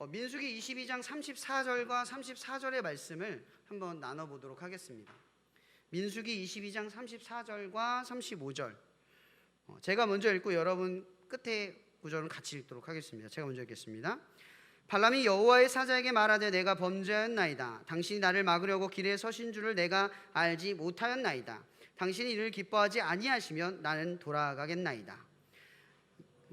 민수기 22장 34절과 34절의 말씀을 한번 나눠보도록 하겠습니다. 민수기 22장 34절과 35절, 제가 먼저 읽고 여러분 끝에 구절은 같이 읽도록 하겠습니다. 제가 먼저 읽겠습니다. 발람이 여호와의 사자에게 말하되 내가 범죄하였나이다. 당신이 나를 막으려고 길에 서신 줄을 내가 알지 못하였나이다. 당신이 이를 기뻐하지 아니하시면 나는 돌아가겠나이다.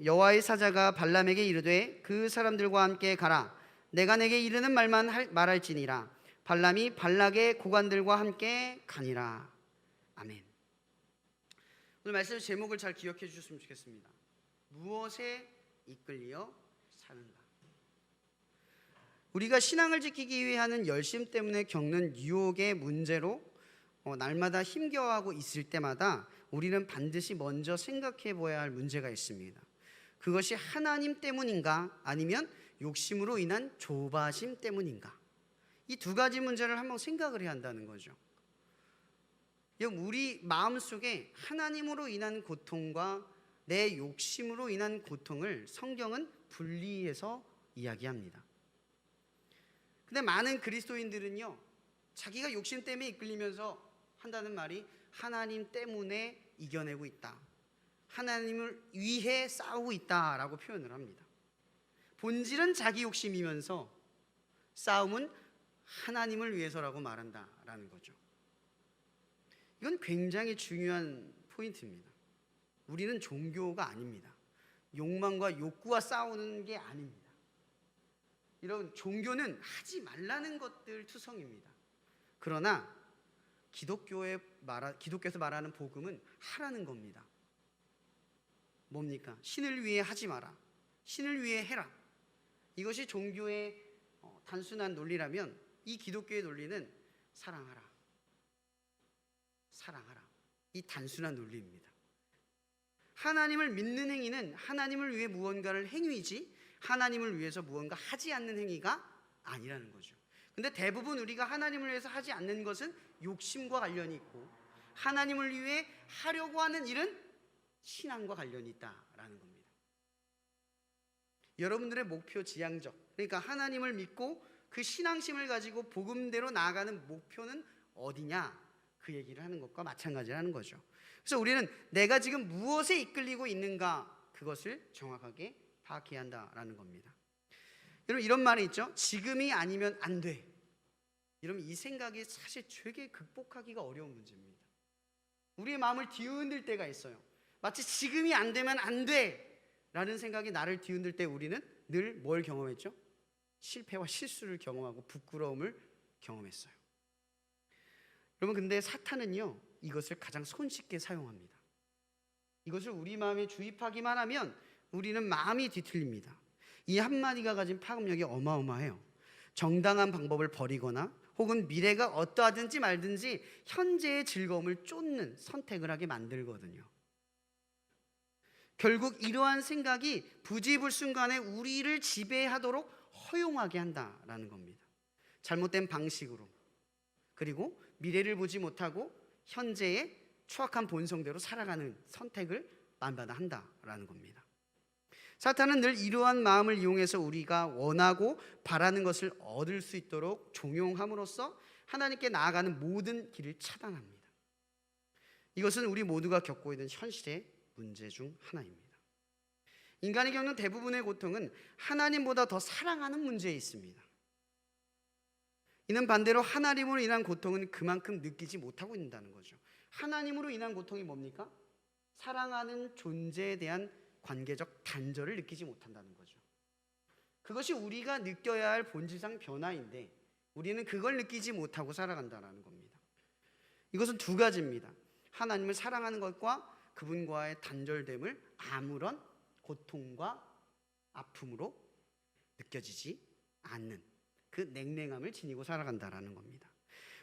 여호와의 사자가 발람에게 이르되 그 사람들과 함께 가라. 내가 내게 이르는 말만 말할지니라. 발람이 발락의 고관들과 함께 가니라. 아멘. 오늘 말씀 제목을 잘 기억해 주셨으면 좋겠습니다. 무엇에 이끌려 사는가. 우리가 신앙을 지키기 위해 하는 열심 때문에 겪는 유혹의 문제로 날마다 힘겨워하고 있을 때마다 우리는 반드시 먼저 생각해 보아야 할 문제가 있습니다. 그것이 하나님 때문인가 아니면 욕심으로 인한 조바심 때문인가? 이 두 가지 문제를 한번 생각을 해야 한다는 거죠. 우리 마음속에 하나님으로 인한 고통과 내 욕심으로 인한 고통을 성경은 분리해서 이야기합니다. 근데 많은 그리스도인들은요, 자기가 욕심 때문에 이끌리면서 한다는 말이 하나님 때문에 이겨내고 있다, 하나님을 위해 싸우고 있다라고 표현을 합니다. 본질은 자기 욕심이면서 싸움은 하나님을 위해서라고 말한다라는 거죠. 이건 굉장히 중요한 포인트입니다. 우리는 종교가 아닙니다. 욕망과 욕구와 싸우는 게 아닙니다. 이런 종교는 하지 말라는 것들 투성입니다. 그러나 기독교에서 말하는 복음은 하라는 겁니다. 뭡니까? 신을 위해 하지 마라, 신을 위해 해라. 이것이 종교의 단순한 논리라면 이 기독교의 논리는 사랑하라, 사랑하라, 이 단순한 논리입니다. 하나님을 믿는 행위는 하나님을 위해 무언가를 행위지 하나님을 위해서 무언가 하지 않는 행위가 아니라는 거죠. 근데 대부분 우리가 하나님을 위해서 하지 않는 것은 욕심과 관련이 있고, 하나님을 위해 하려고 하는 일은 신앙과 관련이 있다라는 겁니다. 여러분들의 목표 지향적, 그러니까 하나님을 믿고 그 신앙심을 가지고 복음대로 나아가는 목표는 어디냐, 그 얘기를 하는 것과 마찬가지라는 거죠. 그래서 우리는 내가 지금 무엇에 이끌리고 있는가, 그것을 정확하게 파악해야 한다라는 겁니다. 여러분, 이런 말이 있죠. 지금이 아니면 안 돼. 여러분, 이 생각이 사실 되게 극복하기가 어려운 문제입니다. 우리의 마음을 뒤흔들 때가 있어요. 마치 지금이 안 되면 안 돼 라는 생각이 나를 뒤흔들 때 우리는 늘 뭘 경험했죠? 실패와 실수를 경험하고 부끄러움을 경험했어요. 여러분, 근데 사탄은요, 이것을 가장 손쉽게 사용합니다. 이것을 우리 마음에 주입하기만 하면 우리는 마음이 뒤틀립니다. 이 한마디가 가진 파급력이 어마어마해요. 정당한 방법을 버리거나 혹은 미래가 어떠하든지 말든지 현재의 즐거움을 쫓는 선택을 하게 만들거든요. 결국 이러한 생각이 부지불순간에 우리를 지배하도록 허용하게 한다라는 겁니다. 잘못된 방식으로, 그리고 미래를 보지 못하고 현재의 추악한 본성대로 살아가는 선택을 만받아 한다라는 겁니다. 사탄은 늘 이러한 마음을 이용해서 우리가 원하고 바라는 것을 얻을 수 있도록 종용함으로써 하나님께 나아가는 모든 길을 차단합니다. 이것은 우리 모두가 겪고 있는 현실의 문제 중 하나입니다. 인간이 겪는 대부분의 고통은 하나님보다 더 사랑하는 문제에 있습니다. 이는 반대로 하나님으로 인한 고통은 그만큼 느끼지 못하고 있다는 거죠. 하나님으로 인한 고통이 뭡니까? 사랑하는 존재에 대한 관계적 단절을 느끼지 못한다는 거죠. 그것이 우리가 느껴야 할 본질상 변화인데 우리는 그걸 느끼지 못하고 살아간다는 겁니다. 이것은 두 가지입니다. 하나님을 사랑하는 것과 그분과의 단절됨을 아무런 고통과 아픔으로 느껴지지 않는 그 냉랭함을 지니고 살아간다는 겁니다.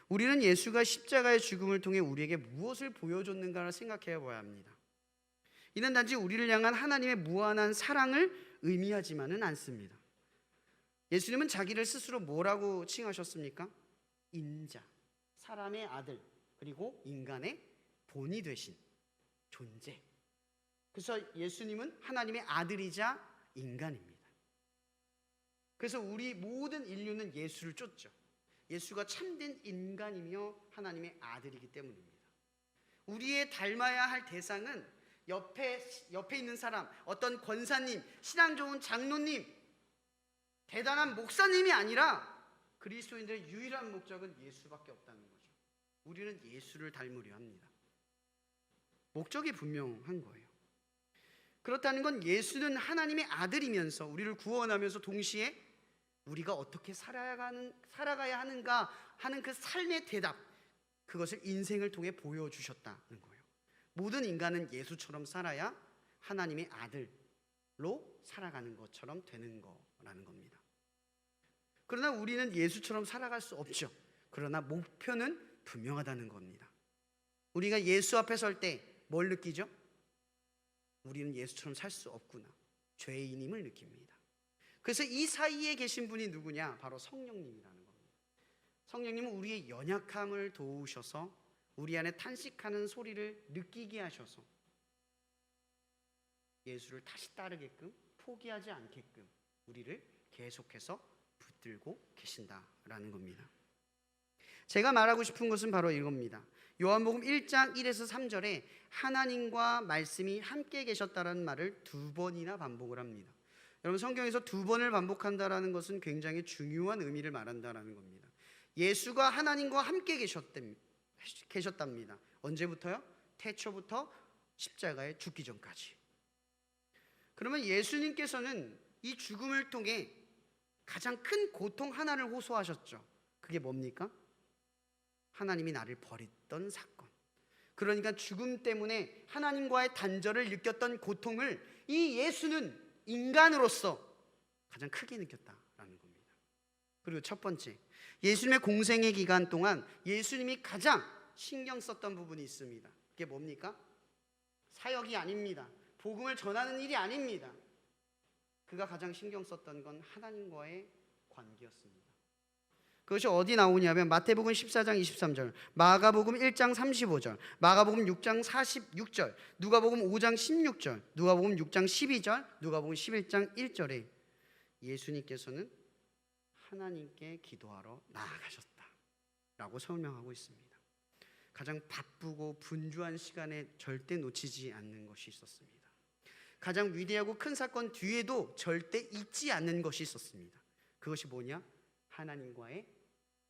우리는 예수가 십자가의 죽음을 통해 우리에게 무엇을 보여줬는가를 생각해 봐야 합니다. 이는 단지 우리를 향한 하나님의 무한한 사랑을 의미하지만은 않습니다. 예수님은 자기를 스스로 뭐라고 칭하셨습니까? 인자, 사람의 아들, 그리고 인간의 본이 되신 존재. 그래서 예수님은 하나님의 아들이자 인간입니다. 그래서 우리 모든 인류는 예수를 쫓죠. 예수가 참된 인간이며 하나님의 아들이기 때문입니다. 우리의 닮아야 할 대상은 옆에 있는 사람, 어떤 권사님, 신앙 좋은 장로님, 대단한 목사님이 아니라 그리스도인들의 유일한 목적은 예수밖에 없다는 거죠. 우리는 예수를 닮으려 합니다. 목적이 분명한 거예요. 그렇다는 건 예수는 하나님의 아들이면서 우리를 구원하면서 동시에 우리가 어떻게 살아가야 하는가 하는 그 삶의 대답, 그것을 인생을 통해 보여주셨다는 거예요. 모든 인간은 예수처럼 살아야 하나님의 아들로 살아가는 것처럼 되는 거라는 겁니다. 그러나 우리는 예수처럼 살아갈 수 없죠. 그러나 목표는 분명하다는 겁니다. 우리가 예수 앞에 설 때 뭘 느끼죠? 우리는 예수처럼 살 수 없구나, 죄인임을 느낍니다. 그래서 이 사이에 계신 분이 누구냐? 바로 성령님이라는 겁니다. 성령님은 우리의 연약함을 도우셔서 우리 안에 탄식하는 소리를 느끼게 하셔서 예수를 다시 따르게끔, 포기하지 않게끔 우리를 계속해서 붙들고 계신다라는 겁니다. 제가 말하고 싶은 것은 바로 이겁니다. 요한복음 1장 1에서 3절에 하나님과 말씀이 함께 계셨다라는 말을 2번이나 반복을 합니다. 여러분, 성경에서 2번을 반복한다라는 것은 굉장히 중요한 의미를 말한다라는 겁니다. 예수가 하나님과 함께 계셨답니다. 언제부터요? 태초부터 십자가에 죽기 전까지. 그러면 예수님께서는 이 죽음을 통해 가장 큰 고통 하나를 호소하셨죠. 그게 뭡니까? 하나님이 나를 버렸던 사건. 그러니까 죽음 때문에 하나님과의 단절을 느꼈던 고통을 이 예수는 인간으로서 가장 크게 느꼈다라는 겁니다. 그리고 첫 번째, 예수님의 공생의 기간 동안 예수님이 가장 신경 썼던 부분이 있습니다. 그게 뭡니까? 사역이 아닙니다. 복음을 전하는 일이 아닙니다. 그가 가장 신경 썼던 건 하나님과의 관계였습니다. 그것이 어디 나오냐면 마태복음 14장 23절, 마가복음 1장 35절, 마가복음 6장 46절, 누가복음 5장 16절, 누가복음 6장 12절, 누가복음 11장 1절에 예수님께서는 하나님께 기도하러 나아가셨다라고 설명하고 있습니다. 가장 바쁘고 분주한 시간에 절대 놓치지 않는 것이 있었습니다. 가장 위대하고 큰 사건 뒤에도 절대 잊지 않는 것이 있었습니다. 그것이 뭐냐? 하나님과의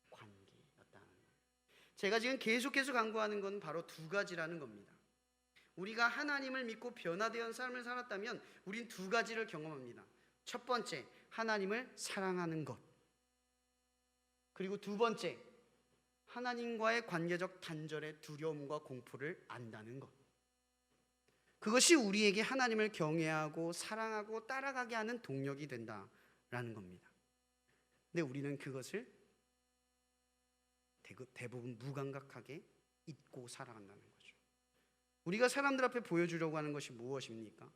관계였다는 거예요. 제가 지금 계속해서 강조하는 건 바로 2가지라는 겁니다. 우리가 하나님을 믿고 변화되어 삶을 살았다면 우린 2가지를 경험합니다. 첫 번째, 하나님을 사랑하는 것. 그리고 2번째, 하나님과의 관계적 단절의 두려움과 공포를 안다는 것. 그것이 우리에게 하나님을 경외하고 사랑하고 따라가게 하는 동력이 된다라는 겁니다. 근데 우리는 그것을 대부분 무감각하게 잊고 살아간다는 거죠. 우리가 사람들 앞에 보여주려고 하는 것이 무엇입니까?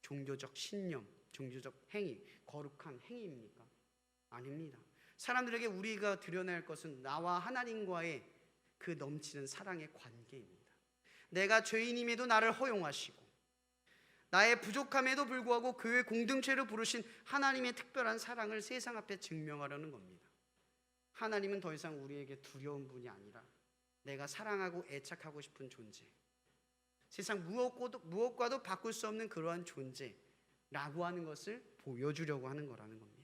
종교적 신념, 종교적 행위, 거룩한 행위입니까? 아닙니다. 사람들에게 우리가 드러내야 할 것은 나와 하나님과의 그 넘치는 사랑의 관계입니다. 내가 죄인임에도 나를 허용하시고 나의 부족함에도 불구하고 그의 공동체로 부르신 하나님의 특별한 사랑을 세상 앞에 증명하려는 겁니다. 하나님은 더 이상 우리에게 두려운 분이 아니라 내가 사랑하고 애착하고 싶은 존재, 세상 무엇과도 바꿀 수 없는 그러한 존재라고 하는 것을 보여주려고 하는 거라는 겁니다.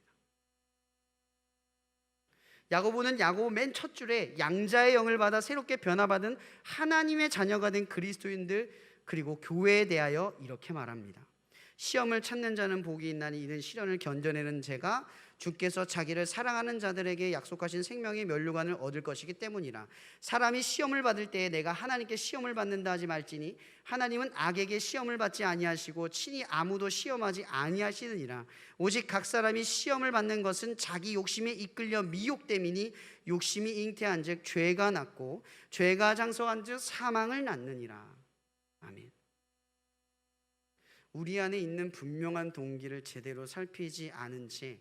야고보는 야고보 맨 첫 줄에 양자의 영을 받아 새롭게 변화받은 하나님의 자녀가 된 그리스도인들 그리고 교회에 대하여 이렇게 말합니다. 시험을 찾는 자는 복이 있나니 이는 시련을 견뎌내는 자가 주께서 자기를 사랑하는 자들에게 약속하신 생명의 면류관을 얻을 것이기 때문이라. 사람이 시험을 받을 때에 내가 하나님께 시험을 받는다 하지 말지니 하나님은 악에게 시험을 받지 아니하시고 친히 아무도 시험하지 아니하시느니라. 오직 각 사람이 시험을 받는 것은 자기 욕심에 이끌려 미혹됨이니 욕심이 잉태한즉 죄가 났고 죄가 장성한즉 사망을 낳느니라. 아멘. 우리 안에 있는 분명한 동기를 제대로 살피지 않은 채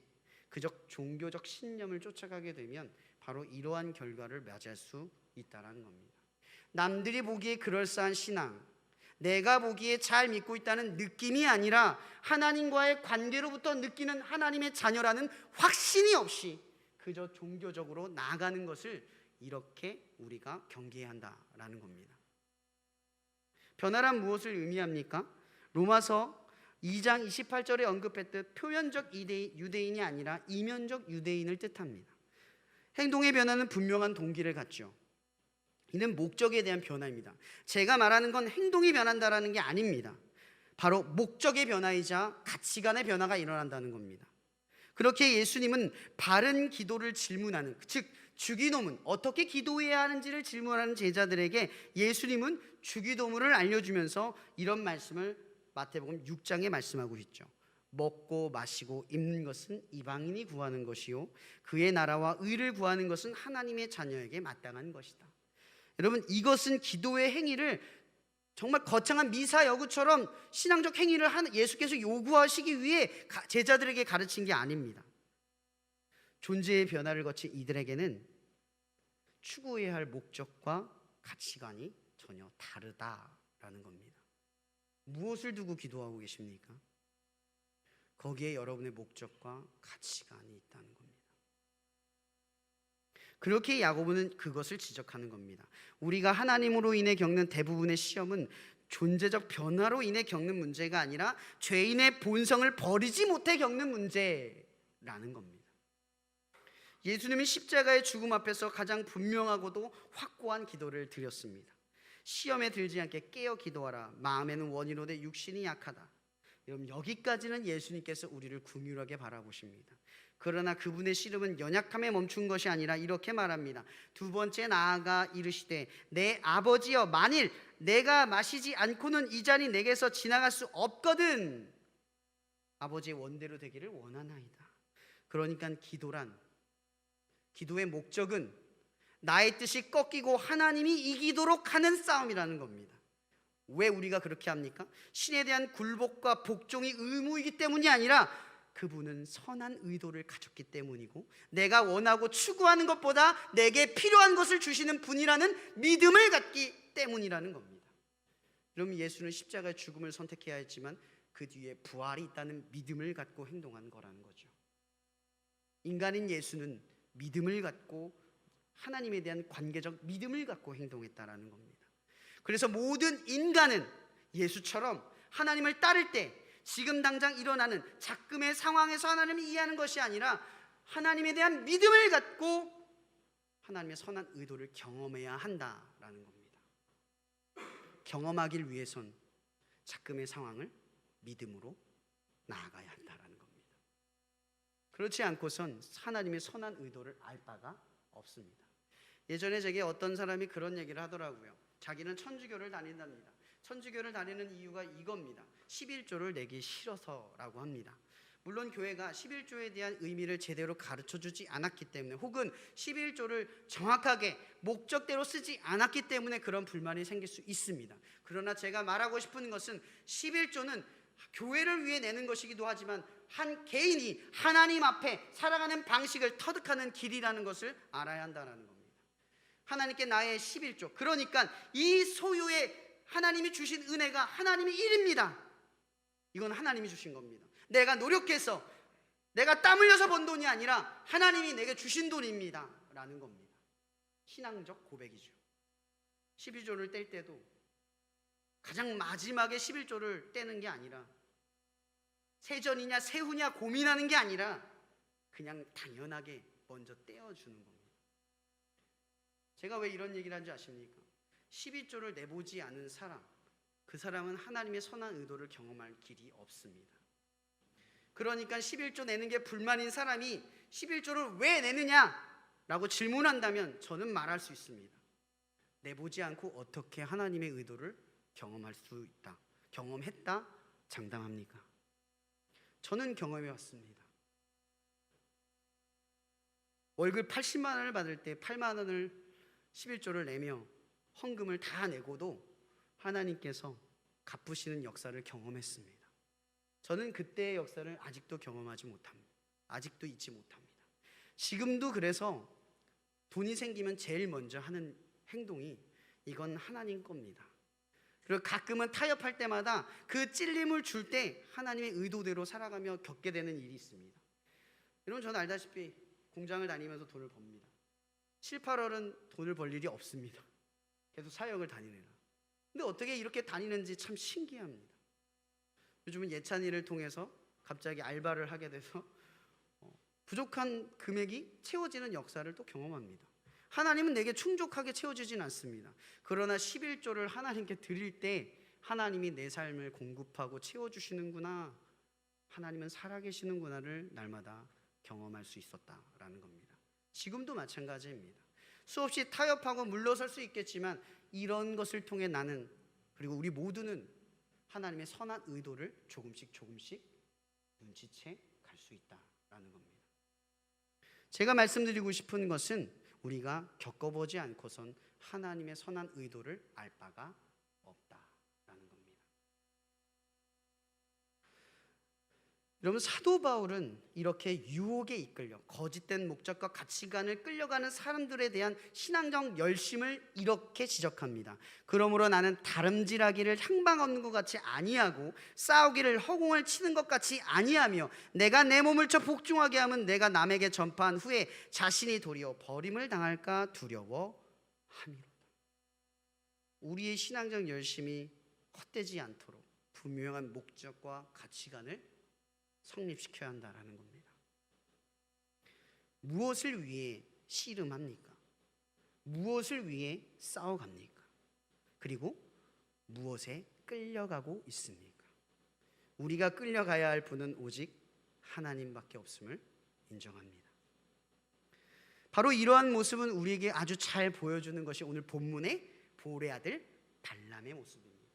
그저 종교적 신념을 쫓아가게 되면 바로 이러한 결과를 맞이할 수 있다는 겁니다. 남들이 보기에 그럴싸한 신앙, 내가 보기에 잘 믿고 있다는 느낌이 아니라 하나님과의 관계로부터 느끼는 하나님의 자녀라는 확신이 없이 그저 종교적으로 나아가는 것을 이렇게 우리가 경계해야 한다라는 겁니다. 변화란 무엇을 의미합니까? 로마서 2장 28절에 언급했듯 표면적 유대인이 아니라 이면적 유대인을 뜻합니다. 행동의 변화는 분명한 동기를 갖죠. 이는 목적에 대한 변화입니다. 제가 말하는 건 행동이 변한다라는 게 아닙니다. 바로 목적의 변화이자 가치관의 변화가 일어난다는 겁니다. 그렇게 예수님은 바른 기도를 질문하는, 즉 주기도문, 어떻게 기도해야 하는지를 질문하는 제자들에게 예수님은 주기도문을 알려주면서 이런 말씀을 마태복음 6장에 말씀하고 있죠. 먹고 마시고 입는 것은 이방인이 구하는 것이요 그의 나라와 의를 구하는 것은 하나님의 자녀에게 마땅한 것이다. 여러분, 이것은 기도의 행위를 정말 거창한 미사 여구처럼 신앙적 행위를 예수께서 요구하시기 위해 제자들에게 가르친 게 아닙니다. 존재의 변화를 거친 이들에게는 추구해야 할 목적과 가치관이 전혀 다르다라는 겁니다. 무엇을 두고 기도하고 계십니까? 거기에 여러분의 목적과 가치관이 있다는 겁니다. 그렇게 야고보는 그것을 지적하는 겁니다. 우리가 하나님으로 인해 겪는 대부분의 시험은 존재적 변화로 인해 겪는 문제가 아니라 죄인의 본성을 버리지 못해 겪는 문제라는 겁니다. 예수님이 십자가의 죽음 앞에서 가장 분명하고도 확고한 기도를 드렸습니다. 시험에 들지 않게 깨어 기도하라. 마음에는 원이로되 육신이 약하다. 여러분, 여기까지는 예수님께서 우리를 긍휼하게 바라보십니다. 그러나 그분의 씨름은 연약함에 멈춘 것이 아니라 이렇게 말합니다. 두 번째 나아가 이르시되 내 아버지여, 만일 내가 마시지 않고는 이 잔이 내게서 지나갈 수 없거든 아버지의 원대로 되기를 원하나이다. 그러니까 기도의 목적은 나의 뜻이 꺾이고 하나님이 이기도록 하는 싸움이라는 겁니다. 왜 우리가 그렇게 합니까? 신에 대한 굴복과 복종이 의무이기 때문이 아니라 그분은 선한 의도를 가졌기 때문이고 내가 원하고 추구하는 것보다 내게 필요한 것을 주시는 분이라는 믿음을 갖기 때문이라는 겁니다. 그럼 예수는 십자가의 죽음을 선택해야 했지만 그 뒤에 부활이 있다는 믿음을 갖고 행동한 거라는 거죠. 인간인 예수는 믿음을 갖고 하나님에 대한 관계적 믿음을 갖고 행동했다라는 겁니다. 그래서 모든 인간은 예수처럼 하나님을 따를 때 지금 당장 일어나는 작금의 상황에서 하나님을 이해하는 것이 아니라 하나님에 대한 믿음을 갖고 하나님의 선한 의도를 경험해야 한다라는 겁니다. 경험하길 위해선 작금의 상황을 믿음으로 나아가야 한다라는 겁니다. 그렇지 않고선 하나님의 선한 의도를 알 바가 없습니다. 예전에 제게 어떤 사람이 그런 얘기를 하더라고요. 자기는 천주교를 다닌답니다. 천주교를 다니는 이유가 이겁니다. 11조를 내기 싫어서라고 합니다. 물론 교회가 11조에 대한 의미를 제대로 가르쳐주지 않았기 때문에 혹은 11조를 정확하게 목적대로 쓰지 않았기 때문에 그런 불만이 생길 수 있습니다. 그러나 제가 말하고 싶은 것은 11조는 교회를 위해 내는 것이기도 하지만 한 개인이 하나님 앞에 살아가는 방식을 터득하는 길이라는 것을 알아야 한다는 겁니다. 하나님께 나의 11조, 그러니까 이 소유의 하나님이 주신 은혜가 하나님의 일입니다. 이건 하나님이 주신 겁니다. 내가 노력해서 내가 땀 흘려서 번 돈이 아니라 하나님이 내게 주신 돈입니다 라는 겁니다. 신앙적 고백이죠. 12조를 뗄 때도 가장 마지막에 11조를 떼는 게 아니라 세전이냐 세후냐 고민하는 게 아니라 그냥 당연하게 먼저 떼어주는 겁니다. 제가 왜 이런 얘기를 한지 아십니까? 12조를 내보지 않은 사람, 그 사람은 하나님의 선한 의도를 경험할 길이 없습니다. 그러니까 11조 내는 게 불만인 사람이 11조를 왜 내느냐라고 질문한다면 저는 말할 수 있습니다. 내보지 않고 어떻게 하나님의 의도를 경험할 수 있다, 경험했다 장담합니까? 저는 경험해 왔습니다. 월급 80만 원을 받을 때 8만 원을 11조를 내며 헌금을 다 내고도 하나님께서 갚으시는 역사를 경험했습니다. 저는 그때의 역사를 아직도 경험하지 못합니다. 아직도 잊지 못합니다. 지금도 그래서 돈이 생기면 제일 먼저 하는 행동이 이건 하나님 겁니다. 그리고 가끔은 타협할 때마다 그 찔림을 줄 때 하나님의 의도대로 살아가며 겪게 되는 일이 있습니다. 여러분, 저는 알다시피 공장을 다니면서 돈을 법니다. 7, 8월은 돈을 벌 일이 없습니다. 계속 사역을 다니느라. 근데 어떻게 이렇게 다니는지 참 신기합니다. 요즘은 예찬이를 통해서 갑자기 알바를 하게 돼서 부족한 금액이 채워지는 역사를 또 경험합니다. 하나님은 내게 충족하게 채워지진 않습니다. 그러나 11조를 하나님께 드릴 때 하나님이 내 삶을 공급하고 채워주시는구나, 하나님은 살아계시는구나를 날마다 경험할 수 있었다라는 겁니다. 지금도 마찬가지입니다. 수없이 타협하고 물러설 수 있겠지만 이런 것을 통해 나는, 그리고 우리 모두는 하나님의 선한 의도를 조금씩 눈치채 갈 수 있다라는 겁니다. 제가 말씀드리고 싶은 것은 우리가 겪어보지 않고선 하나님의 선한 의도를 알 바가 없다라는 겁니다. 여러분, 사도 바울은 이렇게 유혹에 이끌려 거짓된 목적과 가치관을 끌려가는 사람들에 대한 신앙적 열심을 이렇게 지적합니다. 그러므로 나는 다름질하기를 향방 없는 것 같이 아니하고 싸우기를 허공을 치는 것 같이 아니하며 내가 내 몸을 쳐 복종하게 하면 내가 남에게 전파한 후에 자신이 도리어 버림을 당할까 두려워함이로다. 우리의 신앙적 열심이 헛되지 않도록 분명한 목적과 가치관을 성립시켜야 한다라는 겁니다. 무엇을 위해 씨름합니까? 무엇을 위해 싸워갑니까? 그리고 무엇에 끌려가고 있습니까? 우리가 끌려가야 할 분은 오직 하나님밖에 없음을 인정합니다. 바로 이러한 모습은 우리에게 아주 잘 보여주는 것이 오늘 본문의 보울의 아들 발람의 모습입니다.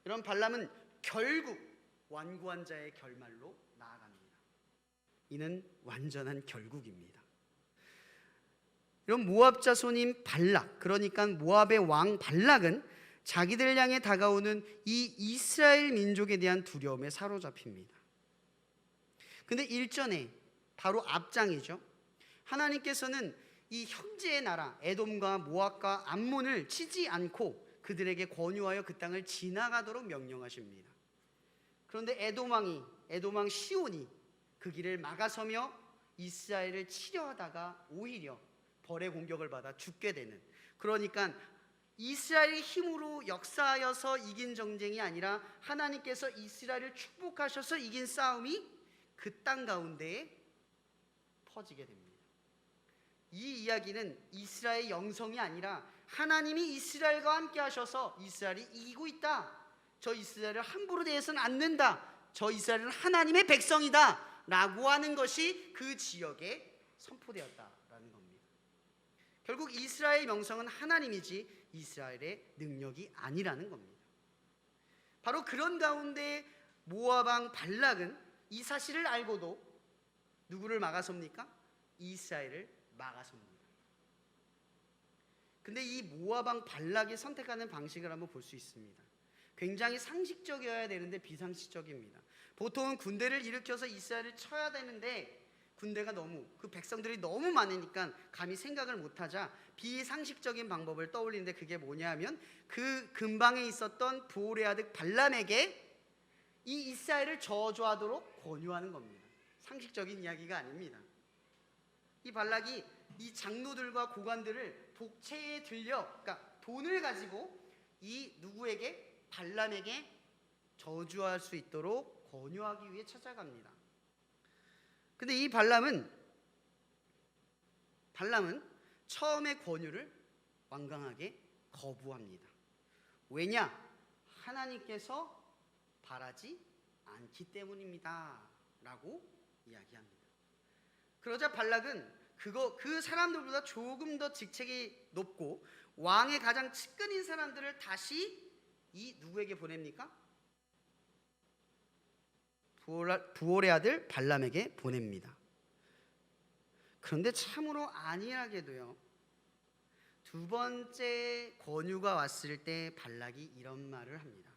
이런 발람은 결국 완고한 자의 결말로 나아갑니다. 이는 완전한 결국입니다. 이런 모압 자손인 발락, 그러니까 모압의 왕 발락은 자기들 향해 다가오는 이 이스라엘 민족에 대한 두려움에 사로잡힙니다. 근데 일전에 바로 앞장이죠. 하나님께서는 이 형제의 나라 에돔과 모압과 암몬을 치지 않고 그들에게 권유하여 그 땅을 지나가도록 명령하십니다. 그런데 에돔 왕 시온이 그 길을 막아서며 이스라엘을 치려하다가 오히려 벌의 공격을 받아 죽게 되는, 그러니까 이스라엘의 힘으로 역사하여서 이긴 전쟁이 아니라 하나님께서 이스라엘을 축복하셔서 이긴 싸움이 그 땅 가운데에 퍼지게 됩니다. 이 이야기는 이스라엘의 영성이 아니라 하나님이 이스라엘과 함께 하셔서 이스라엘이 이기고 있다, 저 이스라엘을 함부로 대해서는 안 된다, 저 이스라엘은 하나님의 백성이다 라고 하는 것이 그 지역에 선포되었다라는 겁니다. 결국 이스라엘의 명성은 하나님이지 이스라엘의 능력이 아니라는 겁니다. 바로 그런 가운데 모압 왕 발락은 이 사실을 알고도 누구를 막아섭니까? 이스라엘을 막아섭니다. 근데 이 모압 왕 발락이 선택하는 방식을 한번 볼 수 있습니다. 굉장히 상식적이어야 되는데 비상식적입니다. 보통은 군대를 일으켜서 이스라엘을 쳐야 되는데 군대가 그 백성들이 너무 많으니까 감히 생각을 못하자 비상식적인 방법을 떠올리는데, 그게 뭐냐 하면 그 근방에 있었던 보올의 아들 발람에게 이 이스라엘을 저주하도록 권유하는 겁니다. 상식적인 이야기가 아닙니다. 이 발락이 이 장로들과 고관들을 복채에 들려, 그러니까 돈을 가지고 이 누구에게, 발람에게 저주할 수 있도록 권유하기 위해 찾아갑니다. 근데 이 발람은 처음의 권유를 완강하게 거부합니다. 왜냐? 하나님께서 바라지 않기 때문입니다 라고 이야기합니다. 그러자 발락은 그 사람들보다 조금 더 직책이 높고 왕의 가장 측근인 사람들을 다시 이 누구에게 보냅니까? 부올의 아들 발람에게 보냅니다. 그런데 참으로 안일하게도요, 두 번째 권유가 왔을 때 발락이 이런 말을 합니다.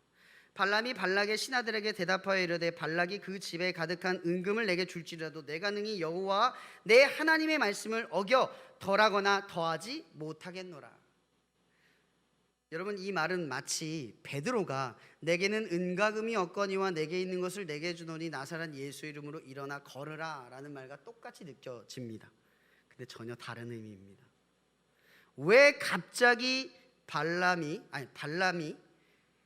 발람이 발락의 신하들에게 대답하여 이르되 발락이 그 집에 가득한 은금을 내게 줄지라도 내가 능히 여호와 내 하나님의 말씀을 어겨 덜하거나 더하지 못하겠노라. 여러분, 이 말은 마치 베드로가 내게는 은과 금이 없거니와 내게 있는 것을 내게 주노니 나사렛 예수 이름으로 일어나 걸으라 라는 말과 똑같이 느껴집니다. 근데 전혀 다른 의미입니다. 왜 갑자기 발람이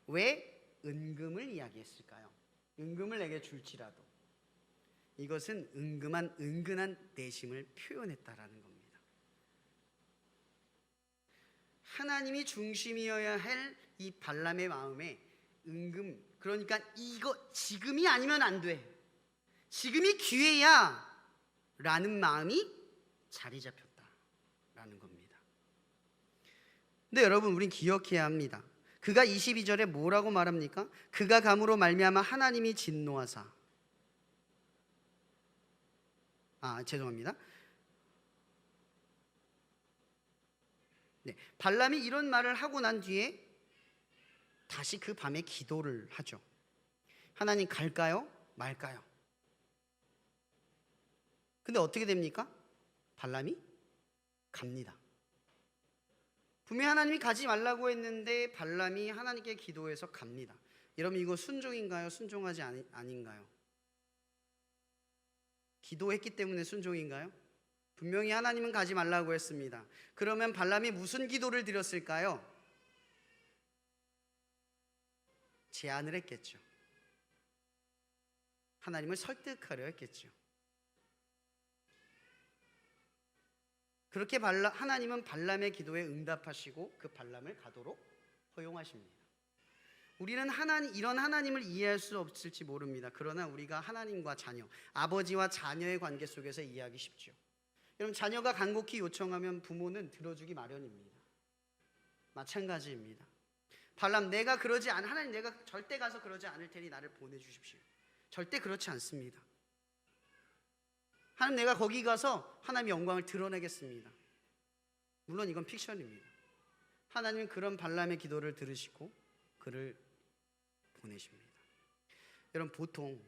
왜 은금을 이야기했을까요? 은금을 내게 줄지라도. 이것은 은근한 내심을 표현했다라는 겁니다. 하나님이 중심이어야 할 이 발람의 마음에 은금, 그러니까 이거 지금이 아니면 안 돼, 지금이 기회야 라는 마음이 자리 잡혔다라는 겁니다. 근데 여러분, 우린 기억해야 합니다. 그가 22절에 뭐라고 말합니까? 그가 감으로 말미암아 하나님이 진노하사, 죄송합니다. 네, 발람이 이런 말을 하고 난 뒤에 다시 그 밤에 기도를 하죠. 하나님, 갈까요? 말까요? 근데 어떻게 됩니까? 발람이 갑니다. 분명히 하나님이 가지 말라고 했는데 발람이 하나님께 기도해서 갑니다. 여러분, 이거 순종인가요? 순종하지 아닌가요? 기도했기 때문에 순종인가요? 분명히 하나님은 가지 말라고 했습니다. 그러면 발람이 무슨 기도를 드렸을까요? 제안을 했겠죠. 하나님을 설득하려 했겠죠. 그렇게 하나님은 발람의 기도에 응답하시고 그 발람을 가도록 허용하십니다. 우리는 이런 하나님을 이해할 수 없을지 모릅니다. 그러나 우리가 하나님과 자녀, 아버지와 자녀의 관계 속에서 이해하기 쉽죠. 여러분, 자녀가 간곡히 요청하면 부모는 들어주기 마련입니다. 마찬가지입니다. 발람, 하나님, 내가 절대 가서 그러지 않을 테니 나를 보내주십시오. 절대 그렇지 않습니다. 하나님, 내가 거기 가서 하나님의 영광을 드러내겠습니다. 물론 이건 픽션입니다. 하나님은 그런 발람의 기도를 들으시고 그를 보내십니다. 여러분, 보통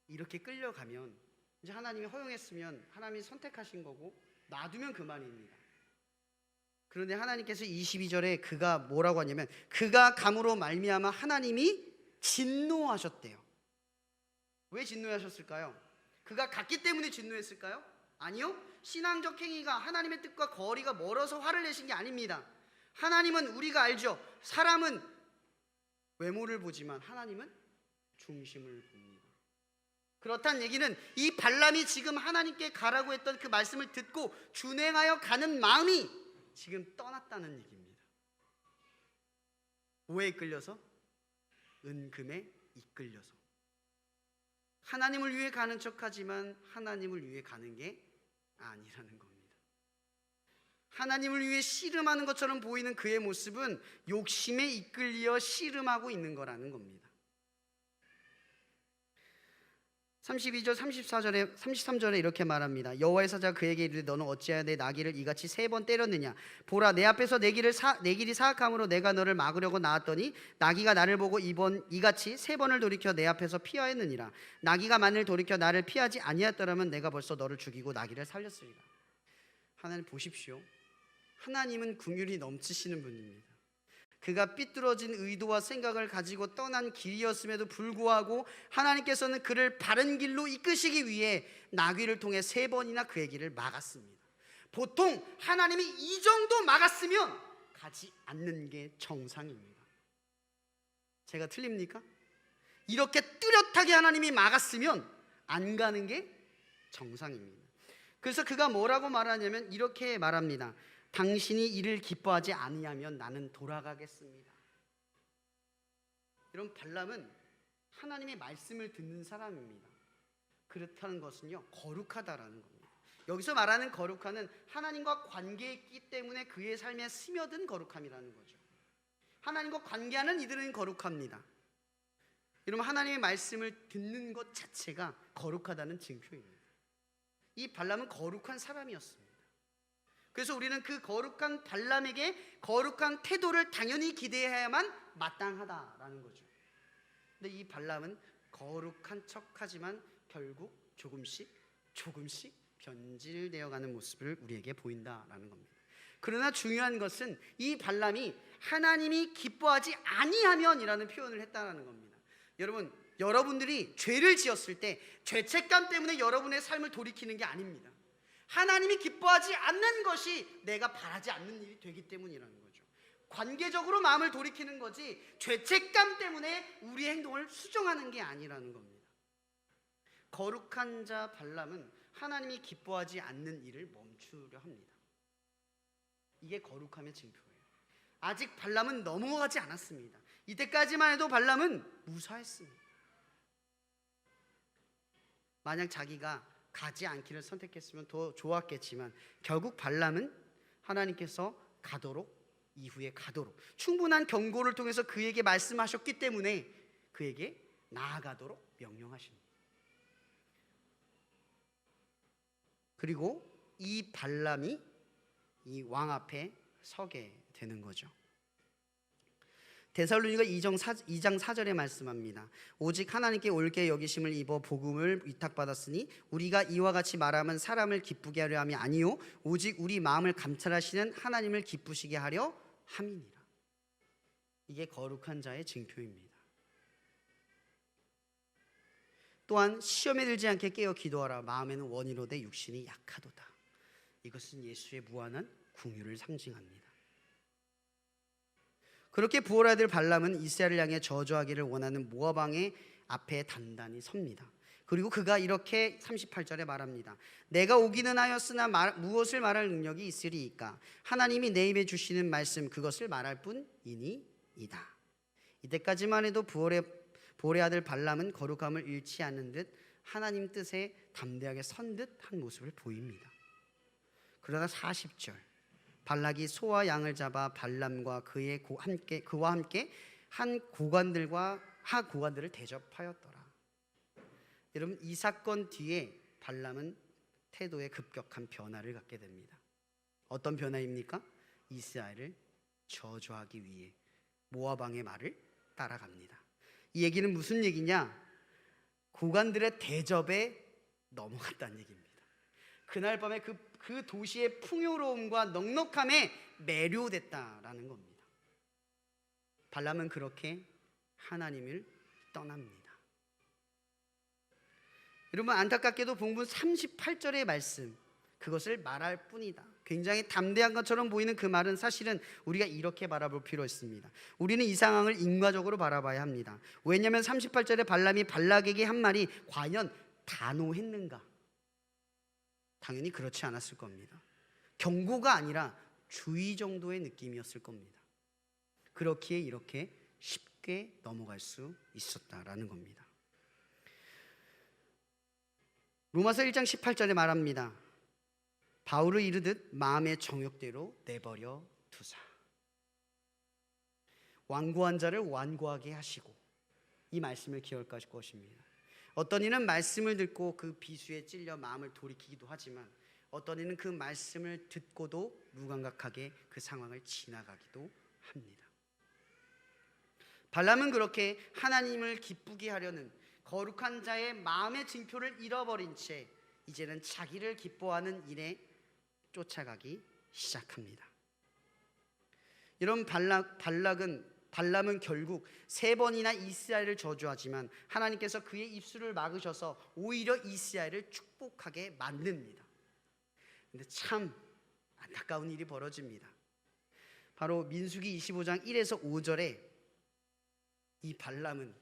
이렇게 끌려가면 이제 하나님이 허용했으면 하나님이 선택하신 거고 놔두면 그만입니다. 그런데 하나님께서 22절에 그가 뭐라고 하냐면 그가 감으로 말미암아 하나님이 진노하셨대요. 왜 진노하셨을까요? 그가 갔기 때문에 진노했을까요? 아니요. 신앙적 행위가 하나님의 뜻과 거리가 멀어서 화를 내신 게 아닙니다. 하나님은, 우리가 알죠, 사람은 외모를 보지만 하나님은 중심을 봅니다. 그렇다는 얘기는 이 발람이 지금 하나님께 가라고 했던 그 말씀을 듣고 준행하여 가는 마음이 지금 떠났다는 얘기입니다. 뭐에 이끌려서? 은금에 이끌려서. 하나님을 위해 가는 척하지만 하나님을 위해 가는 게 아니라는 겁니다. 하나님을 위해 씨름하는 것처럼 보이는 그의 모습은 욕심에 이끌려 씨름하고 있는 거라는 겁니다. 32절 33절에 이렇게 말합니다. 여호와의 사자가 그에게 이르되 너는 어찌하여 내 나귀를 이같이 3번 때렸느냐? 보라, 내 앞에서 내 길이 사악함으로 내가 너를 막으려고 나왔더니 나귀가 나를 보고 이같이 3번을 돌이켜 내 앞에서 피하였느니라. 나귀가 만일 돌이켜 나를 피하지 아니하였더라면 내가 벌써 너를 죽이고 나귀를 살렸으리라. 하나님 보십시오. 하나님은 긍휼이 넘치시는 분입니다. 그가 삐뚤어진 의도와 생각을 가지고 떠난 길이었음에도 불구하고 하나님께서는 그를 바른 길로 이끄시기 위해 나귀를 통해 3번이나 그의 길을 막았습니다. 보통 하나님이 이 정도 막았으면 가지 않는 게 정상입니다. 제가 틀립니까? 이렇게 뚜렷하게 하나님이 막았으면 안 가는 게 정상입니다. 그래서 그가 뭐라고 말하냐면 이렇게 말합니다. 당신이 이를 기뻐하지 아니하면 나는 돌아가겠습니다. 여러분, 발람은 하나님의 말씀을 듣는 사람입니다. 그렇다는 것은요, 거룩하다라는 겁니다. 여기서 말하는 거룩함은 하나님과 관계했기 때문에 그의 삶에 스며든 거룩함이라는 거죠. 하나님과 관계하는 이들은 거룩합니다. 여러분, 하나님의 말씀을 듣는 것 자체가 거룩하다는 증표입니다. 이 발람은 거룩한 사람이었습니다. 그래서 우리는 그 거룩한 발람에게 거룩한 태도를 당연히 기대해야만 마땅하다라는 거죠. 근데 이 발람은 거룩한 척하지만 결국 조금씩 변질되어가는 모습을 우리에게 보인다라는 겁니다. 그러나 중요한 것은 이 발람이 하나님이 기뻐하지 아니하면이라는 표현을 했다는 겁니다. 여러분, 여러분들이 죄를 지었을 때 죄책감 때문에 여러분의 삶을 돌이키는 게 아닙니다. 하나님이 기뻐하지 않는 것이 내가 바라지 않는 일이 되기 때문이라는 거죠. 관계적으로 마음을 돌이키는 거지 죄책감 때문에 우리의 행동을 수정하는 게 아니라는 겁니다. 거룩한 자 발람은 하나님이 기뻐하지 않는 일을 멈추려 합니다. 이게 거룩함의 징표예요. 아직 발람은 넘어가지 않았습니다. 이때까지만 해도 발람은 무사했습니다. 만약 자기가 가지 않기를 선택했으면 더 좋았겠지만 결국 발람은 하나님께서 이후에 가도록 충분한 경고를 통해서 그에게 말씀하셨기 때문에 그에게 나아가도록 명령하십니다. 그리고 이 발람이 이 왕 앞에 서게 되는 거죠. 데살로니가 2장 4절에 말씀합니다. 오직 하나님께 옳게 여기심을 입어 복음을 위탁받았으니 우리가 이와 같이 말하면 사람을 기쁘게 하려 함이 아니요 오직 우리 마음을 감찰하시는 하나님을 기쁘시게 하려 함이니라. 이게 거룩한 자의 징표입니다. 또한 시험에 들지 않게 깨어 기도하라. 마음에는 원이로되 육신이 약하도다. 이것은 예수의 무한한 긍휼을 상징합니다. 그렇게 부활해야 될 발람은 이스라엘을 향해 저주하기를 원하는 모압 왕의 앞에 단단히 섭니다. 그리고 그가 이렇게 38절에 말합니다. 내가 오기는 하였으나 무엇을 말할 능력이 있으리이까? 하나님이 내 입에 주시는 말씀 그것을 말할 뿐이니이다. 이때까지만 해도 부활의 아들 발람은 거룩함을 잃지 않는 듯 하나님 뜻에 담대하게 선 듯한 모습을 보입니다. 그러다 40절 발락이 소와 양을 잡아 발람과 그와 함께 한 고관들을 대접하였더라. 여러분, 이 사건 뒤에 발람은 태도에 급격한 변화를 갖게 됩니다. 어떤 변화입니까? 이스라엘을 저주하기 위해 모압 왕의 말을 따라갑니다. 이 얘기는 무슨 얘기냐? 고관들의 대접에 넘어갔다는 얘기입니다. 그날 밤에 그 도시의 풍요로움과 넉넉함에 매료됐다라는 겁니다. 발람은 그렇게 하나님을 떠납니다. 여러분, 안타깝게도 본문 38절의 말씀 그것을 말할 뿐이다. 굉장히 담대한 것처럼 보이는 그 말은 사실은 우리가 이렇게 바라볼 필요 있습니다. 우리는 이 상황을 인과적으로 바라봐야 합니다. 왜냐하면 38절에 발람이 발락에게 한 말이 과연 단호했는가? 당연히 그렇지 않았을 겁니다. 경고가 아니라 주의 정도의 느낌이었을 겁니다. 그렇기에 이렇게 쉽게 넘어갈 수 있었다라는 겁니다. 로마서 1장 18절에 말합니다. 바울을 이르듯 마음의 정욕대로 내버려 두사. 완고한 자를 완고하게 하시고, 이 말씀을 기억할 것입니다. 어떤 이는 말씀을 듣고 그 비수에 찔려 마음을 돌이키기도 하지만 어떤 이는 그 말씀을 듣고도 무감각하게 그 상황을 지나가기도 합니다. 발람은 그렇게 하나님을 기쁘게 하려는 거룩한 자의 마음의 징표를 잃어버린 채 이제는 자기를 기뻐하는 일에 쫓아가기 시작합니다. 여러분, 발람은 결국 3번이나 이스라엘을 저주하지만 하나님께서 그의 입술을 막으셔서 오히려 이스라엘을 축복하게 만듭니다. 근데 참 안타까운 일이 벌어집니다. 바로 민수기 25장 1에서 5절에 이 발람은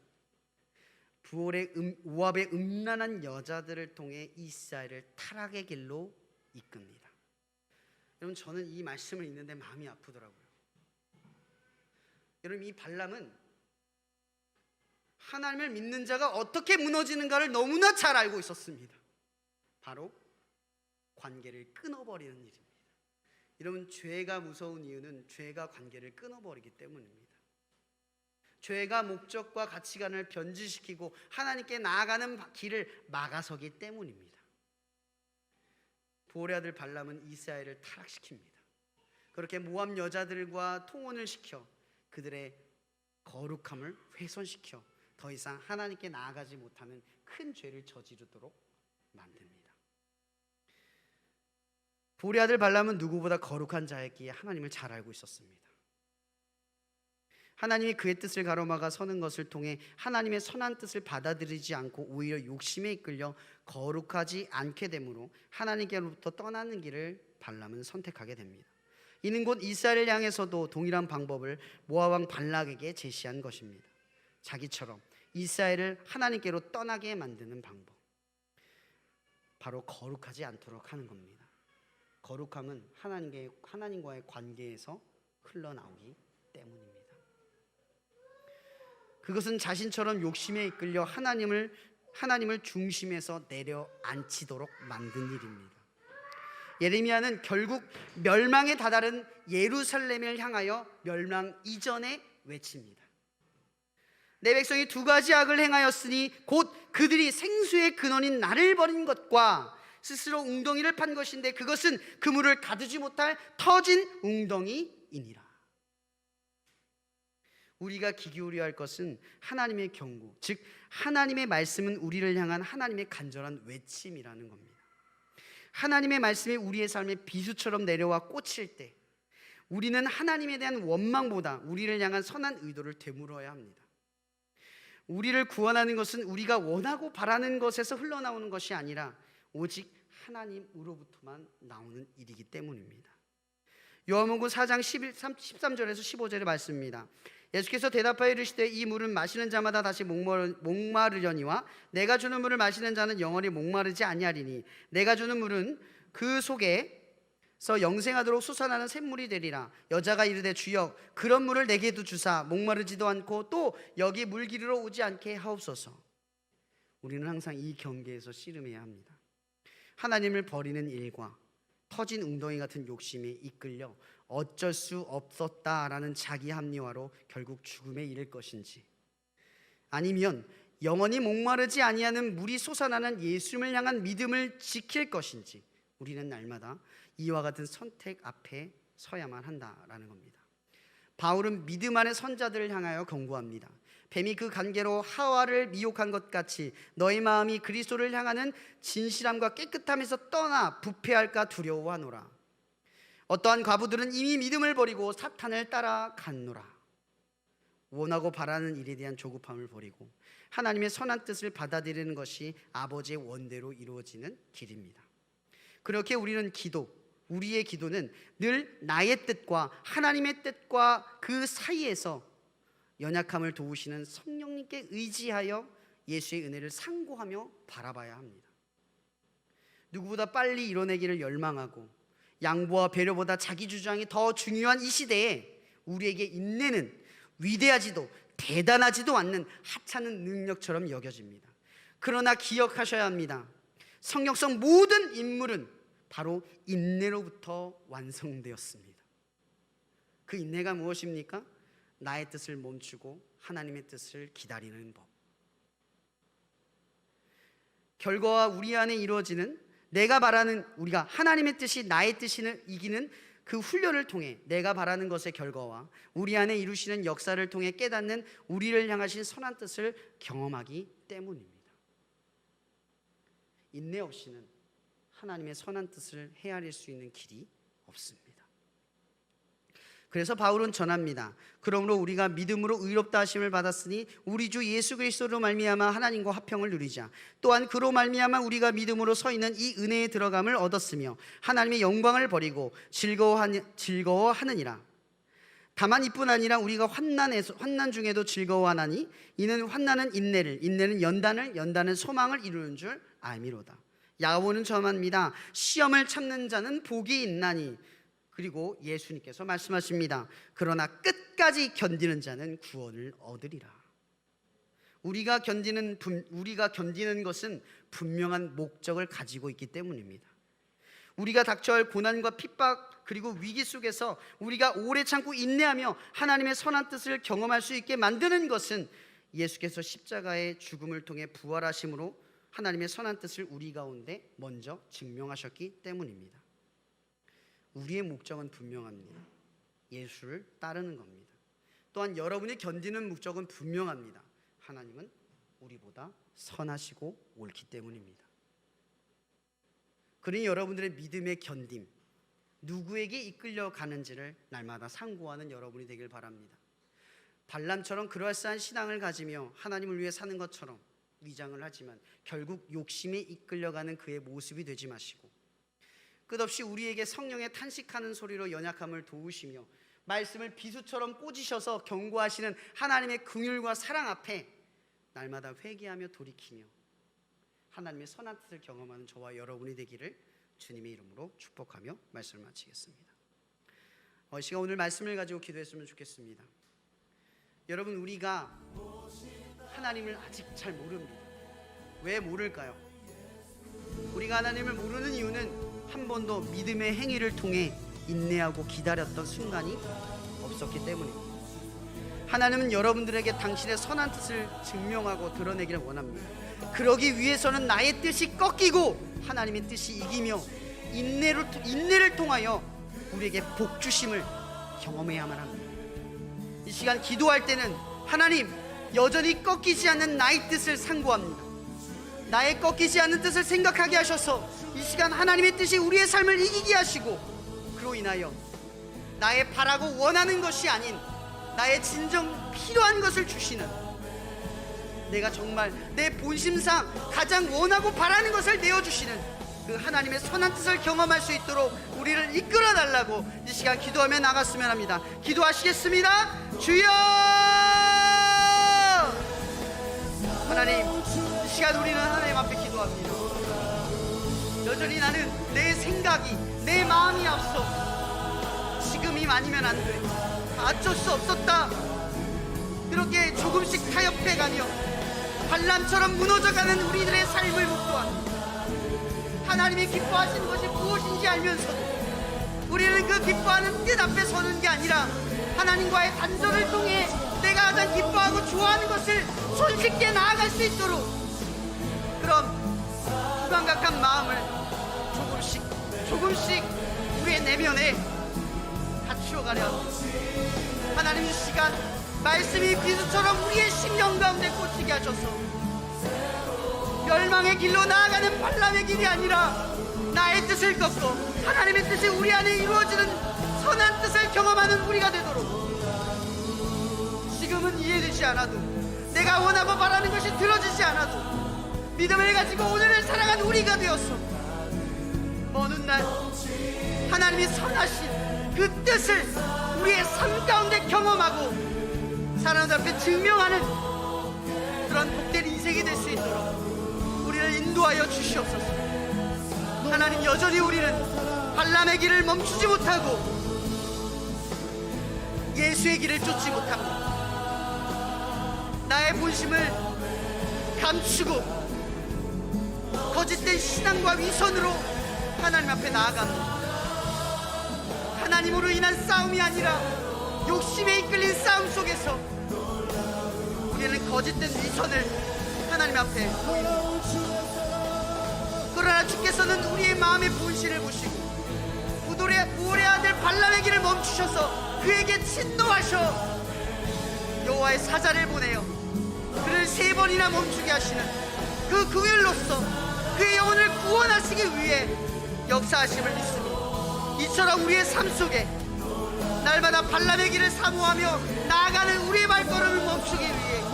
모압의 음란한 여자들을 통해 이스라엘을 타락의 길로 이끕니다. 여러분, 저는 이 말씀을 읽는데 마음이 아프더라고요. 여러분, 이 발람은 하나님을 믿는 자가 어떻게 무너지는가를 너무나 잘 알고 있었습니다. 바로 관계를 끊어버리는 일입니다. 여러분, 죄가 무서운 이유는 죄가 관계를 끊어버리기 때문입니다. 죄가 목적과 가치관을 변질시키고 하나님께 나아가는 길을 막아서기 때문입니다. 부올의 아들 발람은 이스라엘을 타락시킵니다. 그렇게 모압 여자들과 통혼을 시켜 그들의 거룩함을 훼손시켜 더 이상 하나님께 나아가지 못하는 큰 죄를 저지르도록 만듭니다. 보리 아들 발람은 누구보다 거룩한 자였기에 하나님을 잘 알고 있었습니다. 하나님이 그의 뜻을 가로막아 서는 것을 통해 하나님의 선한 뜻을 받아들이지 않고 오히려 욕심에 이끌려 거룩하지 않게 되므로 하나님께로부터 떠나는 길을 발람은 선택하게 됩니다. 이는 곧 이스라엘을 향해서도 동일한 방법을 모압 왕 발락에게 제시한 것입니다. 자기처럼 이스라엘을 하나님께로 떠나게 만드는 방법, 바로 거룩하지 않도록 하는 겁니다. 거룩함은 하나님과의 관계에서 흘러나오기 때문입니다. 그것은 자신처럼 욕심에 이끌려 하나님을 중심에서 내려앉히도록 만든 일입니다. 예레미야는 결국 멸망에 다다른 예루살렘을 향하여 멸망 이전에 외칩니다. 내 백성이 두 가지 악을 행하였으니 곧 그들이 생수의 근원인 나를 버린 것과 스스로 웅덩이를 판 것인데 그것은 그물을 가두지 못할 터진 웅덩이이니라. 우리가 귀 기울여야 할 것은 하나님의 경고, 즉 하나님의 말씀은 우리를 향한 하나님의 간절한 외침이라는 겁니다. 하나님의 말씀이 우리의 삶에 비수처럼 내려와 꽂힐 때 우리는 하나님에 대한 원망보다 우리를 향한 선한 의도를 되물어야 합니다. 우리를 구원하는 것은 우리가 원하고 바라는 것에서 흘러나오는 것이 아니라 오직 하나님으로부터만 나오는 일이기 때문입니다. 요한복음 4장 13절에서 15절의 말씀입니다. 예수께서 대답하여 이르시되 이 물은 마시는 자마다 다시 목마르려니와 내가 주는 물을 마시는 자는 영원히 목마르지 아니하리니 내가 주는 물은 그 속에서 영생하도록 솟아나는 샘물이 되리라. 여자가 이르되 주여 그런 물을 내게도 주사 목마르지도 않고 또 여기 물 기르러 오지 않게 하옵소서. 우리는 항상 이 경계에서 씨름해야 합니다. 하나님을 버리는 일과 터진 웅덩이 같은 욕심에 이끌려 어쩔 수 없었다라는 자기 합리화로 결국 죽음에 이를 것인지, 아니면 영원히 목마르지 아니하는 물이 솟아나는 예수님을 향한 믿음을 지킬 것인지, 우리는 날마다 이와 같은 선택 앞에 서야만 한다라는 겁니다. 바울은 믿음 안의 선자들을 향하여 경고합니다. 뱀이 그 관계로 하와를 미혹한 것 같이 너희 마음이 그리스도를 향하는 진실함과 깨끗함에서 떠나 부패할까 두려워하노라. 어떠한 과부들은 이미 믿음을 버리고 사탄을 따라갔노라. 원하고 바라는 일에 대한 조급함을 버리고 하나님의 선한 뜻을 받아들이는 것이 아버지의 원대로 이루어지는 길입니다. 그렇게 우리의 기도는 늘 나의 뜻과 하나님의 뜻과 그 사이에서 연약함을 도우시는 성령님께 의지하여 예수의 은혜를 상고하며 바라봐야 합니다. 누구보다 빨리 이뤄내기를 열망하고 양보와 배려보다 자기 주장이 더 중요한 이 시대에 우리에게 인내는 위대하지도 대단하지도 않는 하찮은 능력처럼 여겨집니다. 그러나 기억하셔야 합니다. 성경성 모든 인물은 바로 인내로부터 완성되었습니다. 그 인내가 무엇입니까? 나의 뜻을 멈추고 하나님의 뜻을 기다리는 법. 결과와 우리 안에 이루어지는 우리가 하나님의 뜻이 나의 뜻을 이기는 그 훈련을 통해 내가 바라는 것의 결과와 우리 안에 이루시는 역사를 통해 깨닫는 우리를 향하신 선한 뜻을 경험하기 때문입니다. 인내 없이는 하나님의 선한 뜻을 헤아릴 수 있는 길이 없습니다. 그래서 바울은 전합니다. 그러므로 우리가 믿음으로 의롭다 하심을 받았으니 우리 주 예수 그리스도로 말미암아 하나님과 화평을 누리자. 또한 그로 말미암아 우리가 믿음으로 서 있는 이 은혜에 들어감을 얻었으며 하나님의 영광을 버리고 즐거워하느니라. 다만 이뿐 아니라 우리가 환난 중에도 즐거워하나니 이는 환난은 인내를, 인내는 연단을, 연단은 소망을 이루는 줄 알미로다. 야고보는 전합니다. 시험을 참는 자는 복이 있나니. 그리고 예수님께서 말씀하십니다. 그러나 끝까지 견디는 자는 구원을 얻으리라. 우리가 견디는 것은 분명한 목적을 가지고 있기 때문입니다. 우리가 닥쳐야 할 고난과 핍박 그리고 위기 속에서 우리가 오래 참고 인내하며 하나님의 선한 뜻을 경험할 수 있게 만드는 것은 예수께서 십자가의 죽음을 통해 부활하심으로 하나님의 선한 뜻을 우리 가운데 먼저 증명하셨기 때문입니다. 우리의 목적은 분명합니다. 예수를 따르는 겁니다. 또한 여러분이 견디는 목적은 분명합니다. 하나님은 우리보다 선하시고 옳기 때문입니다. 그러니 여러분들의 믿음의 견딤, 누구에게 이끌려 가는지를 날마다 상고하는 여러분이 되길 바랍니다. 발람처럼 그럴싸한 신앙을 가지며 하나님을 위해 사는 것처럼 위장을 하지만 결국 욕심에 이끌려가는 그의 모습이 되지 마시고, 끝없이 우리에게 성령의 탄식하는 소리로 연약함을 도우시며 말씀을 비수처럼 꽂으셔서 경고하시는 하나님의 긍휼과 사랑 앞에 날마다 회개하며 돌이키며 하나님의 선한 뜻을 경험하는 저와 여러분이 되기를 주님의 이름으로 축복하며 말씀을 마치겠습니다. 이 시간 오늘 말씀을 가지고 기도했으면 좋겠습니다. 여러분, 우리가 하나님을 아직 잘 모릅니다. 왜 모를까요? 우리가 하나님을 모르는 이유는 한 번도 믿음의 행위를 통해 인내하고 기다렸던 순간이 없었기 때문입니다. 하나님은 여러분들에게 당신의 선한 뜻을 증명하고 드러내기를 원합니다. 그러기 위해서는 나의 뜻이 꺾이고 하나님의 뜻이 이기며 인내를 통하여 우리에게 복 주심을 경험해야만 합니다. 이 시간 기도할 때는 하나님, 여전히 꺾이지 않는 나의 뜻을 상고합니다. 나의 꺾이지 않는 뜻을 생각하게 하셔서 이 시간 하나님의 뜻이 우리의 삶을 이기게 하시고, 그로 인하여 나의 바라고 원하는 것이 아닌 나의 진정 필요한 것을 주시는, 내가 정말 내 본심상 가장 원하고 바라는 것을 내어주시는 그 하나님의 선한 뜻을 경험할 수 있도록 우리를 이끌어 달라고 이 시간 기도하며 나갔으면 합니다. 기도하시겠습니다. 주여! 하나님, 이 시간 우리는 하나님 앞에 기도합니다. 여전히 나는 내 생각이, 내 마음이 앞서 지금이 아니면 안 돼, 어쩔 수 없었다, 그렇게 조금씩 타협해가며 발람처럼 무너져가는 우리들의 삶을 묵고합니다. 하나님이 기뻐하시는 것이 무엇인지 알면서도 우리는 그 기뻐하는 뜻 앞에 서는 게 아니라 하나님과의 단절을 통해 내가 가장 기뻐하고 좋아하는 것을 손쉽게 나아갈 수 있도록 그런 무감각한 마음을 조금씩 우리의 내면에 갖추어가려 합니다. 하나님, 이 시간 말씀이 비수처럼 우리의 심령 가운데 꽂히게 하셔서 멸망의 길로 나아가는 발람의 길이 아니라 나의 뜻을 꺾고 하나님의 뜻이 우리 안에 이루어지는 선한 뜻을 경험하는 우리가 되도록, 지금은 이해되지 않아도, 내가 원하고 바라는 것이 들어지지 않아도 믿음을 가지고 오늘을 살아가는 우리가 되었어 먼 훗날 하나님이 선하신 그 뜻을 우리의 삶 가운데 경험하고 사람들 앞에 증명하는 그런 복된 인생이 될 수 있도록 우리를 인도하여 주시옵소서. 하나님, 여전히 우리는 발람의 길을 멈추지 못하고 예수의 길을 쫓지 못합니다. 나의 본심을 감추고 거짓된 신앙과 위선으로 하나님 앞에 나아갑니다. 하나님으로 인한 싸움이 아니라 욕심에 이끌린 싸움 속에서 우리는 거짓된 위선을 하나님 앞에 보입니다. 그러나 주께서는 우리의 마음의 본실을 보시고 부올의 아들 발람의 길을 멈추셔서 그에게 진노하셔 여호와의 사자를 보내어 그를 3번이나 멈추게 하시는 그 긍휼로서 그의 영혼을 구원하시기 위해 역사하심을 믿습니다. 이처럼 우리의 삶 속에 날마다 발람의 길을 사모하며 나아가는 우리의 발걸음을 멈추기 위해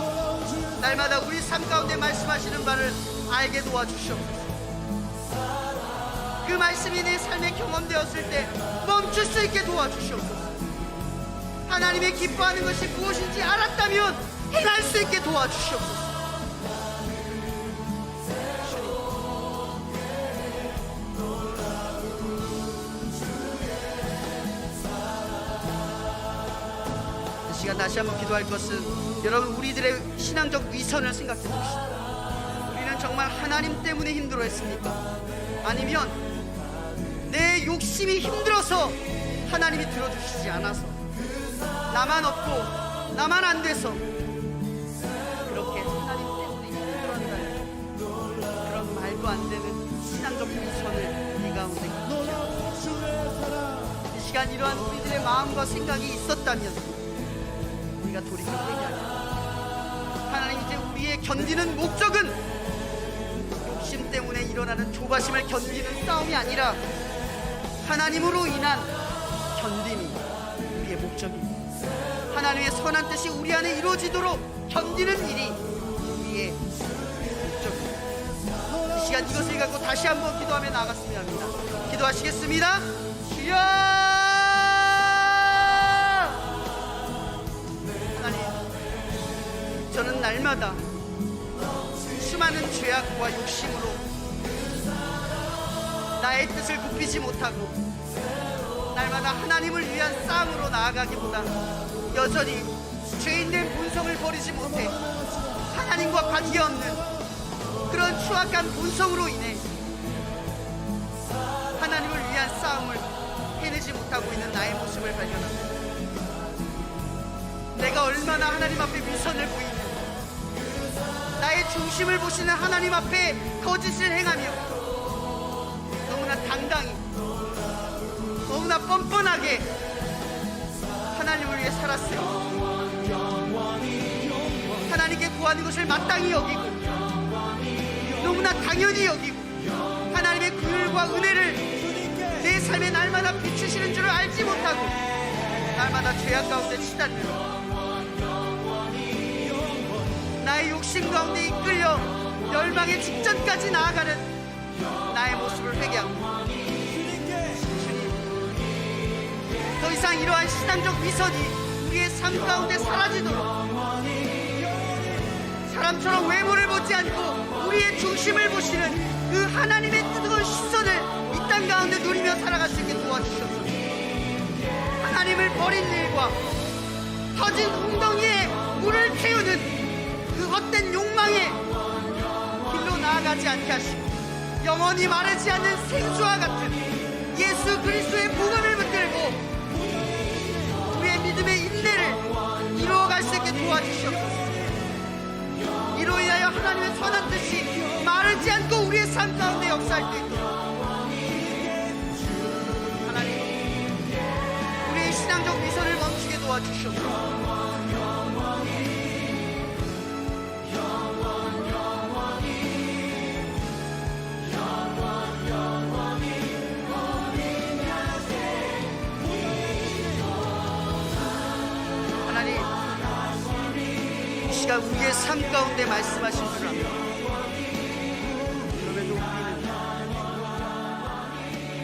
날마다 우리 삶 가운데 말씀하시는 바를 알게 도와주시옵소서. 그 말씀이 내 삶에 경험되었을 때 멈출 수 있게 도와주시옵소서. 하나님의 기뻐하는 것이 무엇인지 알았다면 행할 수 있게 도와주시옵소서. 이 시간 다시 한번 기도할 것은 여러분, 우리들의 신앙적 위선을 생각해 봅시다. 우리는 정말 하나님 때문에 힘들어했습니까? 아니면 내 욕심이 힘들어서 하나님이 들어주시지 않아서 나만 없고 나만 안 돼서 그렇게 하나님 때문에 힘들어한다는 그런 말도 안 되는 신앙적 위선을 우리 가운데 갖지 않습니다. 이 시간 이러한 우리들의 마음과 생각이 있었다면 우리가 돌이켜 회개하자. 하나님, 이제 우리의 견디는 목적은 욕심 때문에 일어나는 조바심을 견디는 싸움이 아니라 하나님으로 인한 견딤이 우리의 목적입니다. 하나님의 선한 뜻이 우리 안에 이루어지도록 견디는 일이 우리의 목적입니다. 이 시간 이것을 갖고 다시 한번 기도하며 나아갔으면 합니다. 기도하시겠습니다. 주여! 하나님, 저는 날마다 수많은 죄악과 욕심으로 나의 뜻을 굽히지 못하고 날마다 하나님을 위한 싸움으로 나아가기보다 여전히 죄인된 본성을 버리지 못해 하나님과 관계없는 그런 추악한 본성으로 인해 하나님을 위한 싸움을 해내지 못하고 있는 나의 모습을 발견합니다. 내가 얼마나 하나님 앞에 위선을 보이며 나의 중심을 보시는 하나님 앞에 거짓을 행하며 너무나 당당히 너무나 뻔뻔하게 하나님을 위해 살았으며 하나님께 구하는 것을 마땅히 여기고 너무나 당연히 여기고 하나님의 긍휼과 은혜를 내 삶에 날마다 비추시는 줄을 알지 못하고 날마다 죄악 가운데 치닫는 나의 욕심 가운데 이끌려 멸망의 직전까지 나아가는 나의 모습을 회개하고 주님, 더 이상 이러한 신앙적 위선이 우리의 삶 가운데 사라지도록 사람처럼 외모를 보지 않고 우리의 중심을 보시는 그 하나님의 뜨거운 시선을 이 땅 가운데 누리며 살아갈 수 있게 도와주셔서 하나님을 버린 일과 터진 웅덩이에 물을 태우는 그 헛된 욕망의 길로 나아가지 않게 하시고 영원히 마르지 않는 생수와 같은 예수 그리스도의 복음을 붙들고 우리의 믿음의 인내를 이루어갈 수 있게 도와주시옵소서. 이로 인하여 하나님의 선한 뜻이 마르지 않고 우리의 삶 가운데 역사할 수 있도록 하나님, 우리의 신앙적 미선을 멈추게 도와주시옵소서. 시간 우리의 삶 가운데 말씀하신 줄 압니다. 그럼에도 우리는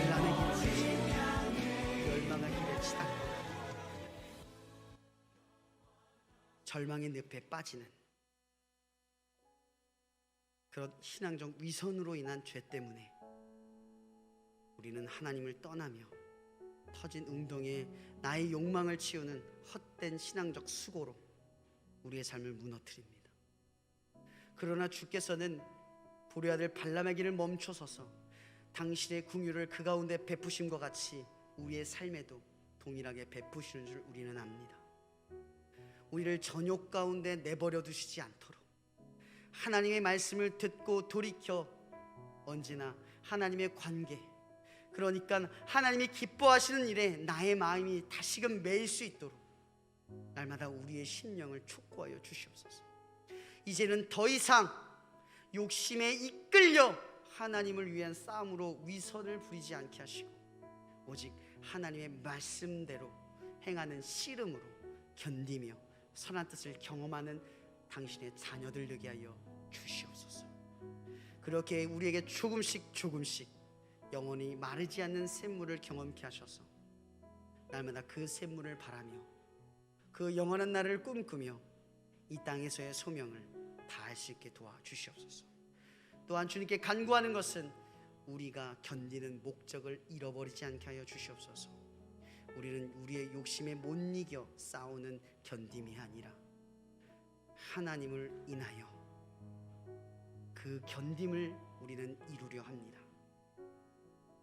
반란의 길을 지키고 멸망의 길에 치닫고 절망의 늪에 빠지는 그런 신앙적 위선으로 인한 죄 때문에 우리는 하나님을 떠나며 터진 웅덩이에 나의 욕망을 치우는 헛된 신앙적 수고로 우리의 삶을 무너뜨립니다. 그러나 주께서는 보려야 될 발람의 길을 멈춰서서 당신의 긍휼을 그 가운데 베푸심과 같이 우리의 삶에도 동일하게 베푸시는 줄 우리는 압니다. 우리를 전욕 가운데 내버려 두시지 않도록 하나님의 말씀을 듣고 돌이켜 언제나 하나님의 관계, 그러니까 하나님이 기뻐하시는 일에 나의 마음이 다시금 매일 수 있도록 날마다 우리의 심령을 촉구하여 주시옵소서. 이제는 더 이상 욕심에 이끌려 하나님을 위한 싸움으로 위선을 부리지 않게 하시고 오직 하나님의 말씀대로 행하는 씨름으로 견디며 선한 뜻을 경험하는 당신의 자녀들 되게 하여 주시옵소서. 그렇게 우리에게 조금씩 영원히 마르지 않는 샘물을 경험케 하셔서 날마다 그 샘물을 바라며 그 영원한 날을 꿈꾸며 이 땅에서의 소명을 다할 수 있게 도와주시옵소서. 또한 주님께 간구하는 것은 우리가 견디는 목적을 잃어버리지 않게 하여 주시옵소서. 우리는 우리의 욕심에 못 이겨 싸우는 견딤이 아니라 하나님을 인하여 그 견딤을 우리는 이루려 합니다.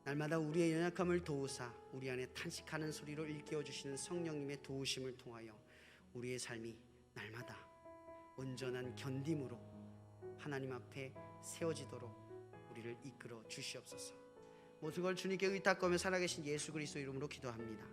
날마다 우리의 연약함을 도우사 우리 안에 탄식하는 소리로 일깨워 주시는 성령님의 도우심을 통하여 우리의 삶이 날마다 온전한 견딤으로 하나님 앞에 세워지도록 우리를 이끌어 주시옵소서. 모든 걸 주님께 의탁하며 살아계신 예수 그리스도 이름으로 기도합니다.